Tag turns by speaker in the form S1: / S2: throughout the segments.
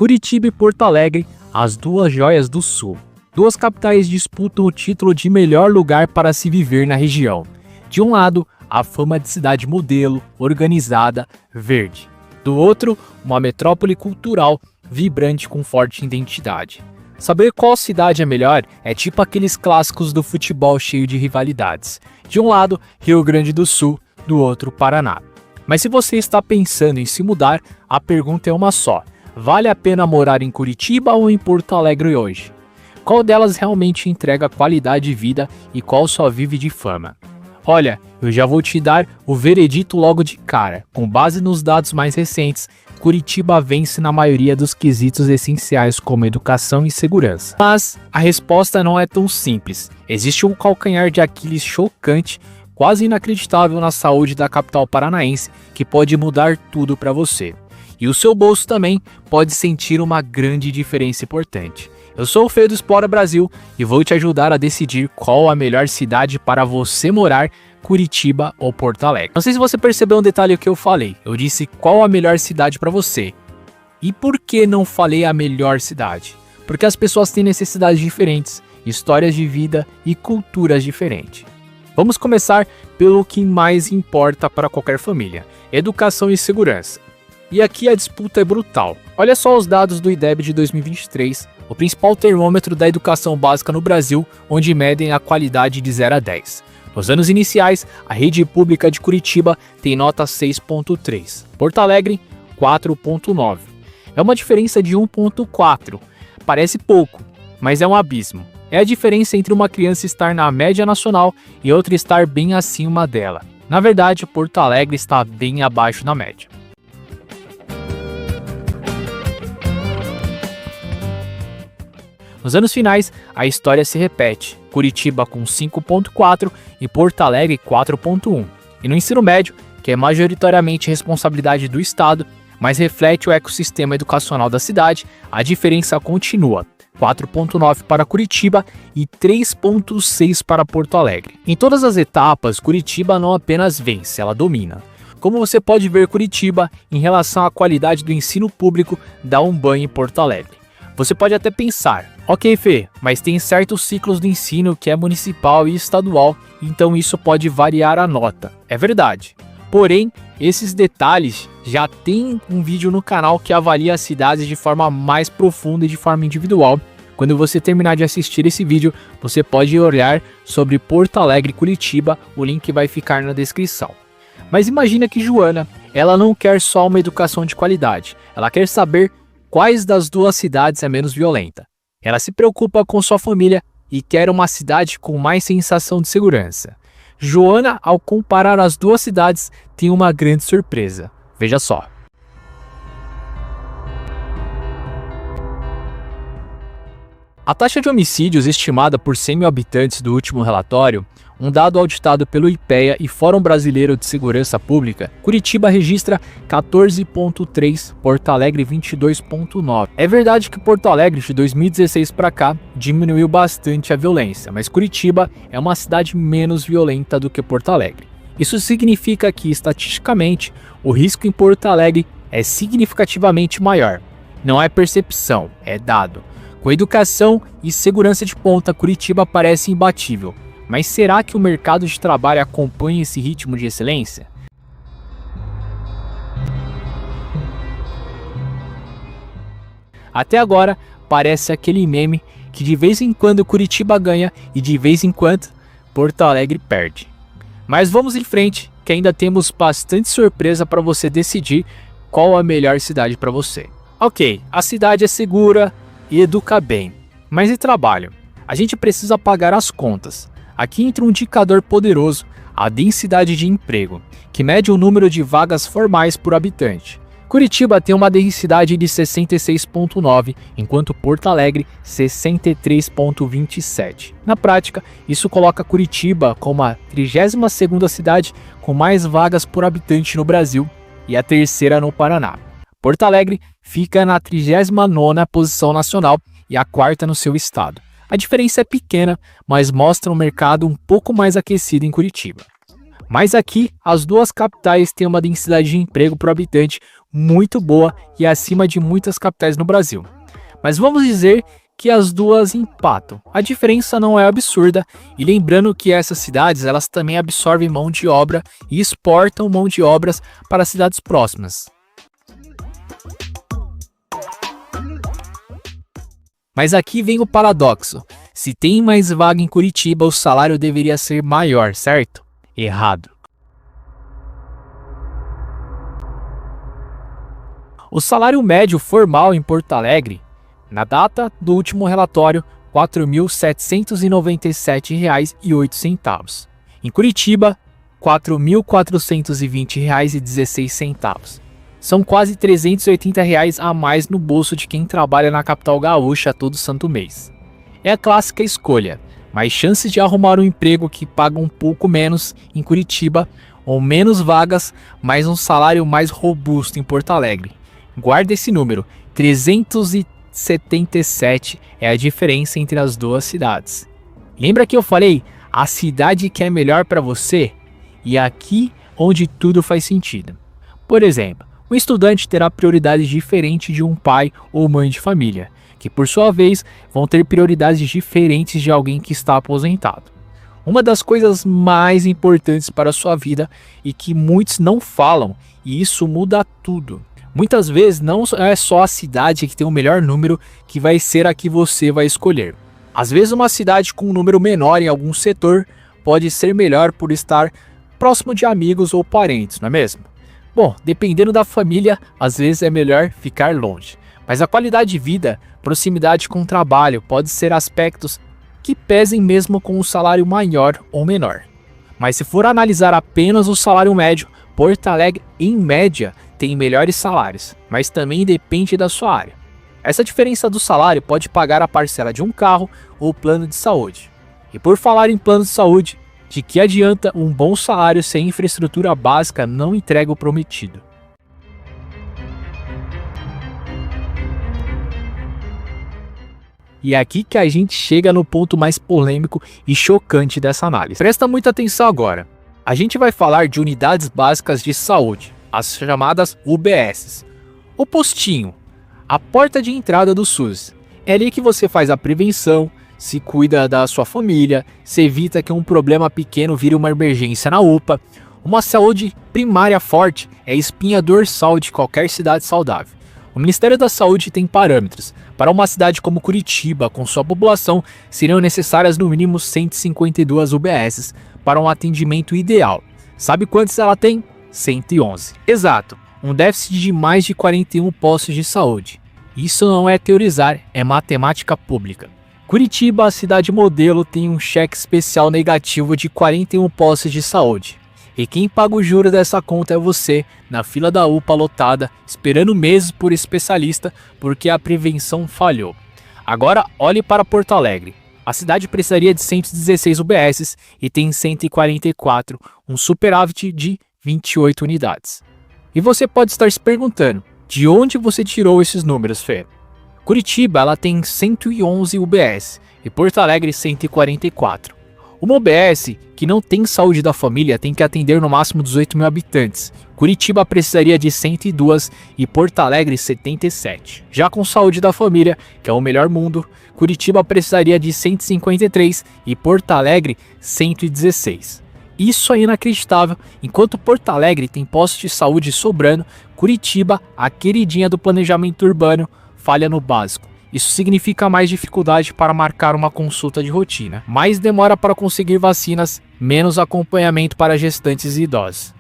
S1: Curitiba e Porto Alegre, as duas joias do Sul. Duas capitais disputam o título de melhor lugar para se viver na região. De um lado, a fama de cidade modelo, organizada, verde. Do outro, uma metrópole cultural, vibrante com forte identidade. Saber qual cidade é melhor é tipo aqueles clássicos do futebol cheio de rivalidades. De um lado, Rio Grande do Sul, do outro, Paraná. Mas se você está pensando em se mudar, a pergunta é uma só. Vale a pena morar em Curitiba ou em Porto Alegre hoje? Qual delas realmente entrega qualidade de vida e qual só vive de fama? Olha, eu já vou te dar o veredito logo de cara. Com base nos dados mais recentes, Curitiba vence na maioria dos quesitos essenciais como educação e segurança. Mas a resposta não é tão simples. Existe um calcanhar de Aquiles chocante, quase inacreditável na saúde da capital paranaense, que pode mudar tudo para você. E o seu bolso também pode sentir uma grande diferença importante. Eu sou o Fê do Explora Brasil e vou te ajudar a decidir qual a melhor cidade para você morar, Curitiba ou Porto Alegre. Não sei se você percebeu um detalhe que eu falei. Eu disse qual a melhor cidade para você. E por que não falei a melhor cidade? Porque as pessoas têm necessidades diferentes, histórias de vida e culturas diferentes. Vamos começar pelo que mais importa para qualquer família: educação e segurança. E aqui a disputa é brutal. Olha só os dados do IDEB de 2023, o principal termômetro da educação básica no Brasil, onde medem a qualidade de 0 a 10. Nos anos iniciais, a rede pública de Curitiba tem nota 6.3, Porto Alegre 4.9. É uma diferença de 1.4. Parece pouco, mas é um abismo. É a diferença entre uma criança estar na média nacional e outra estar bem acima dela. Na verdade, Porto Alegre está bem abaixo da média. Nos anos finais, a história se repete, Curitiba com 5.4 e Porto Alegre 4.1. E no ensino médio, que é majoritariamente responsabilidade do Estado, mas reflete o ecossistema educacional da cidade, a diferença continua, 4.9 para Curitiba e 3.6 para Porto Alegre. Em todas as etapas, Curitiba não apenas vence, ela domina. Como você pode ver, Curitiba, em relação à qualidade do ensino público, dá um banho em Porto Alegre. Você pode até pensar, ok Fê, mas tem certos ciclos do ensino que é municipal e estadual, então isso pode variar a nota. É verdade. Porém, esses detalhes já tem um vídeo no canal que avalia as cidades de forma mais profunda e de forma individual. Quando você terminar de assistir esse vídeo, você pode olhar sobre Porto Alegre e Curitiba, o link vai ficar na descrição. Mas imagina que Joana, ela não quer só uma educação de qualidade, ela quer saber quais das duas cidades é menos violenta. Ela se preocupa com sua família e quer uma cidade com mais sensação de segurança. Joana, ao comparar as duas cidades, tem uma grande surpresa. Veja só. A taxa de homicídios estimada por 100 mil habitantes do último relatório, um dado auditado pelo IPEA e Fórum Brasileiro de Segurança Pública, Curitiba registra 14.3, Porto Alegre 22.9. É verdade que Porto Alegre de 2016 para cá diminuiu bastante a violência, mas Curitiba é uma cidade menos violenta do que Porto Alegre. Isso significa que, estatisticamente, o risco em Porto Alegre é significativamente maior. Não é percepção, é dado. Com educação e segurança de ponta, Curitiba parece imbatível. Mas será que o mercado de trabalho acompanha esse ritmo de excelência? Até agora, parece aquele meme que de vez em quando Curitiba ganha e de vez em quando Porto Alegre perde. Mas vamos em frente, que ainda temos bastante surpresa para você decidir qual a melhor cidade para você. Ok, a cidade é segura e educa bem, mas e trabalho? A gente precisa pagar as contas. Aqui entra um indicador poderoso, a densidade de emprego, que mede o número de vagas formais por habitante. Curitiba tem uma densidade de 66,9, enquanto Porto Alegre 63,27. Na prática, isso coloca Curitiba como a 32ª cidade com mais vagas por habitante no Brasil e a terceira no Paraná. Porto Alegre fica na 39ª posição nacional e a 4ª no seu estado. A diferença é pequena, mas mostra um mercado um pouco mais aquecido em Curitiba. Mas aqui, as duas capitais têm uma densidade de emprego por habitante muito boa e acima de muitas capitais no Brasil. Mas vamos dizer que as duas empatam. A diferença não é absurda, e lembrando que essas cidades elas também absorvem mão de obra e exportam mão de obras para cidades próximas. Mas aqui vem o paradoxo. Se tem mais vaga em Curitiba, o salário deveria ser maior, certo? Errado. O salário médio formal em Porto Alegre, na data do último relatório, R$ 4.797,08. Em Curitiba, R$ 4.420,16. São quase R$ 380 a mais no bolso de quem trabalha na capital gaúcha todo santo mês. É a clássica escolha, mais chances de arrumar um emprego que paga um pouco menos em Curitiba, ou menos vagas, mas um salário mais robusto em Porto Alegre. Guarda esse número, 377 é a diferença entre as duas cidades. Lembra que eu falei, a cidade que é melhor para você? E é aqui onde tudo faz sentido. Por exemplo, um estudante terá prioridades diferentes de um pai ou mãe de família, que por sua vez vão ter prioridades diferentes de alguém que está aposentado. Uma das coisas mais importantes para a sua vida e que muitos não falam, e isso muda tudo. Muitas vezes não é só a cidade que tem o melhor número que vai ser a que você vai escolher. Às vezes uma cidade com um número menor em algum setor pode ser melhor por estar próximo de amigos ou parentes, não é mesmo? Bom, dependendo da família, às vezes é melhor ficar longe. Mas a qualidade de vida, proximidade com o trabalho, pode ser aspectos que pesem mesmo com um salário maior ou menor. Mas se for analisar apenas o salário médio, Porto Alegre, em média, tem melhores salários, mas também depende da sua área. Essa diferença do salário pode pagar a parcela de um carro ou plano de saúde. E por falar em plano de saúde, de que adianta um bom salário se a infraestrutura básica não entrega o prometido? E é aqui que a gente chega no ponto mais polêmico e chocante dessa análise. Presta muita atenção agora. A gente vai falar de unidades básicas de saúde, as chamadas UBSs. O postinho, a porta de entrada do SUS. É ali que você faz a prevenção, se cuida da sua família, se evita que um problema pequeno vire uma emergência na UPA. Uma saúde primária forte é a espinha dorsal de qualquer cidade saudável. O Ministério da Saúde tem parâmetros. Para uma cidade como Curitiba, com sua população, seriam necessárias no mínimo 152 UBSs para um atendimento ideal. Sabe quantos ela tem? 111. Exato, um déficit de mais de 41 postos de saúde. Isso não é teorizar, é matemática pública. Curitiba, a cidade modelo, tem um cheque especial negativo de 41 postos de saúde. E quem paga o juro dessa conta é você, na fila da UPA lotada, esperando meses por especialista porque a prevenção falhou. Agora olhe para Porto Alegre. A cidade precisaria de 116 UBSs e tem 144, um superávit de 28 unidades. E você pode estar se perguntando, de onde você tirou esses números, Fê? Curitiba ela tem 111 UBS e Porto Alegre 144. Uma UBS que não tem saúde da família tem que atender no máximo 18 mil habitantes. Curitiba precisaria de 102 e Porto Alegre 77. Já com saúde da família, que é o melhor mundo, Curitiba precisaria de 153 e Porto Alegre 116. Isso é inacreditável. Enquanto Porto Alegre tem postos de saúde sobrando, Curitiba, a queridinha do planejamento urbano, falha no básico. Isso significa mais dificuldade para marcar uma consulta de rotina, mais demora para conseguir vacinas, menos acompanhamento para gestantes e idosos.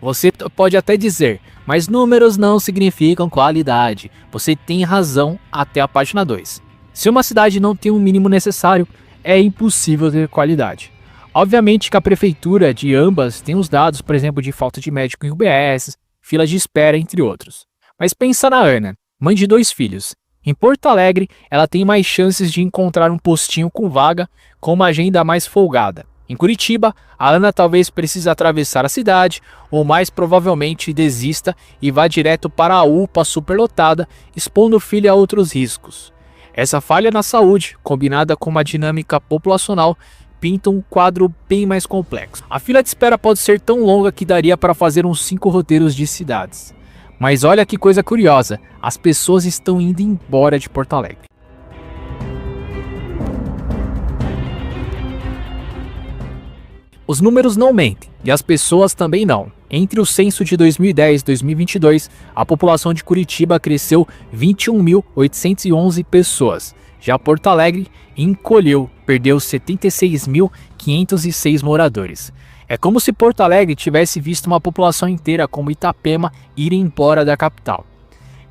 S1: Você pode até dizer, mas números não significam qualidade. Você tem razão até a página 2. Se uma cidade não tem o mínimo necessário, é impossível ter qualidade. Obviamente que a prefeitura de ambas tem os dados, por exemplo, de falta de médico em UBS, filas de espera, entre outros. Mas pensa na Ana, mãe de 2 filhos. Em Porto Alegre, ela tem mais chances de encontrar um postinho com vaga, com uma agenda mais folgada. Em Curitiba, a Ana talvez precise atravessar a cidade, ou mais provavelmente desista e vá direto para a UPA superlotada, expondo o filho a outros riscos. Essa falha na saúde, combinada com uma dinâmica populacional, pinta um quadro bem mais complexo. A fila de espera pode ser tão longa que daria para fazer uns 5 roteiros de cidades. Mas olha que coisa curiosa, as pessoas estão indo embora de Porto Alegre. Os números não mentem, e as pessoas também não. Entre o censo de 2010 e 2022, a população de Curitiba cresceu 21.811 pessoas. Já Porto Alegre encolheu, perdeu 76.506 moradores. É como se Porto Alegre tivesse visto uma população inteira como Itapema ir embora da capital.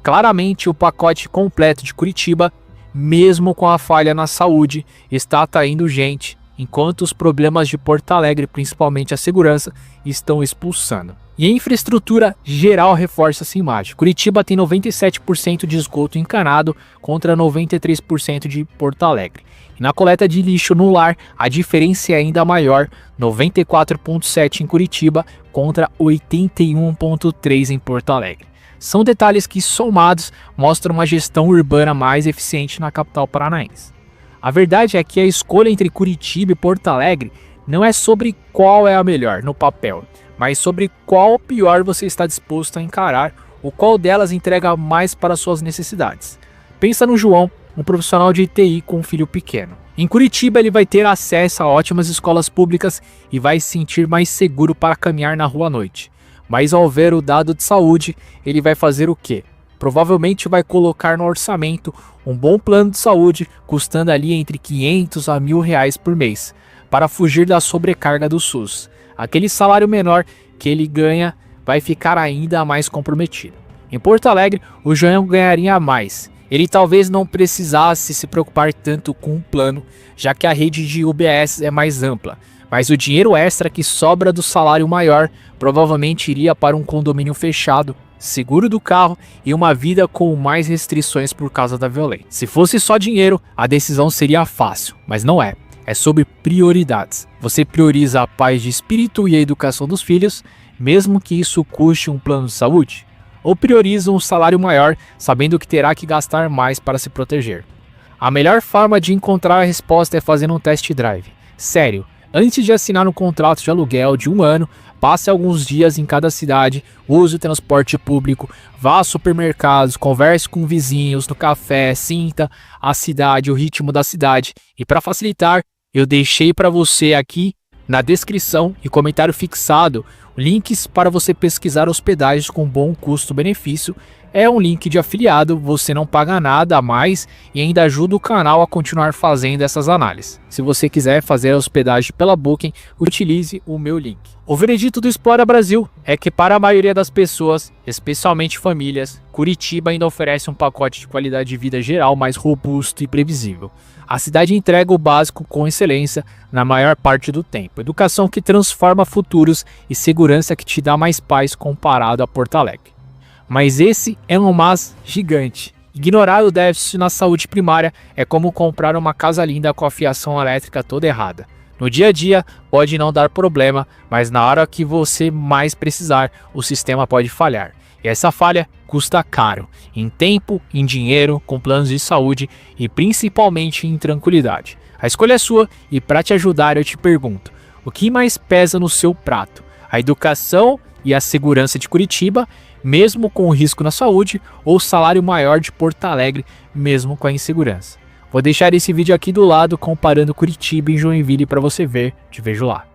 S1: Claramente, o pacote completo de Curitiba, mesmo com a falha na saúde, está atraindo gente, enquanto os problemas de Porto Alegre, principalmente a segurança, estão expulsando. E a infraestrutura geral reforça essa imagem. Curitiba tem 97% de esgoto encanado contra 93% de Porto Alegre. E na coleta de lixo no lar, a diferença é ainda maior, 94,7% em Curitiba contra 81,3% em Porto Alegre. São detalhes que, somados, mostram uma gestão urbana mais eficiente na capital paranaense. A verdade é que a escolha entre Curitiba e Porto Alegre não é sobre qual é a melhor no papel, mas sobre qual pior você está disposto a encarar ou qual delas entrega mais para suas necessidades. Pensa no João, um profissional de TI com um filho pequeno. Em Curitiba ele vai ter acesso a ótimas escolas públicas e vai se sentir mais seguro para caminhar na rua à noite. Mas ao ver o dado de saúde, ele vai fazer o quê? Provavelmente vai colocar no orçamento um bom plano de saúde, custando ali entre 500 a R$1.000 por mês, para fugir da sobrecarga do SUS. Aquele salário menor que ele ganha vai ficar ainda mais comprometido. Em Porto Alegre, o João ganharia mais. Ele talvez não precisasse se preocupar tanto com um plano, já que a rede de UBS é mais ampla. Mas o dinheiro extra que sobra do salário maior provavelmente iria para um condomínio fechado, seguro do carro e uma vida com mais restrições por causa da violência. Se fosse só dinheiro, a decisão seria fácil, mas não é. É sobre prioridades. Você prioriza a paz de espírito e a educação dos filhos, mesmo que isso custe um plano de saúde? Ou prioriza um salário maior, sabendo que terá que gastar mais para se proteger? A melhor forma de encontrar a resposta é fazendo um test drive. Sério, antes de assinar um contrato de aluguel de 1 ano, passe alguns dias em cada cidade, use o transporte público, vá a supermercados, converse com vizinhos no café, sinta a cidade, o ritmo da cidade. E para facilitar, eu deixei para você aqui na descrição e comentário fixado links para você pesquisar hospedagens com bom custo-benefício. É um link de afiliado, você não paga nada a mais e ainda ajuda o canal a continuar fazendo essas análises. Se você quiser fazer a hospedagem pela Booking, utilize o meu link. O veredito do Explora Brasil é que para a maioria das pessoas, especialmente famílias, Curitiba ainda oferece um pacote de qualidade de vida geral mais robusto e previsível. A cidade entrega o básico com excelência na maior parte do tempo, educação que transforma futuros e segurança que te dá mais paz comparado a Porto Alegre. Mas esse é um mas gigante. Ignorar o déficit na saúde primária é como comprar uma casa linda com a fiação elétrica toda errada. No dia a dia pode não dar problema, mas na hora que você mais precisar, o sistema pode falhar. E essa falha custa caro, em tempo, em dinheiro, com planos de saúde e principalmente em tranquilidade. A escolha é sua e para te ajudar eu te pergunto, o que mais pesa no seu prato? A educação e a segurança de Curitiba, mesmo com o risco na saúde, ou o salário maior de Porto Alegre, mesmo com a insegurança? Vou deixar esse vídeo aqui do lado comparando Curitiba e Joinville para você ver. Te vejo lá.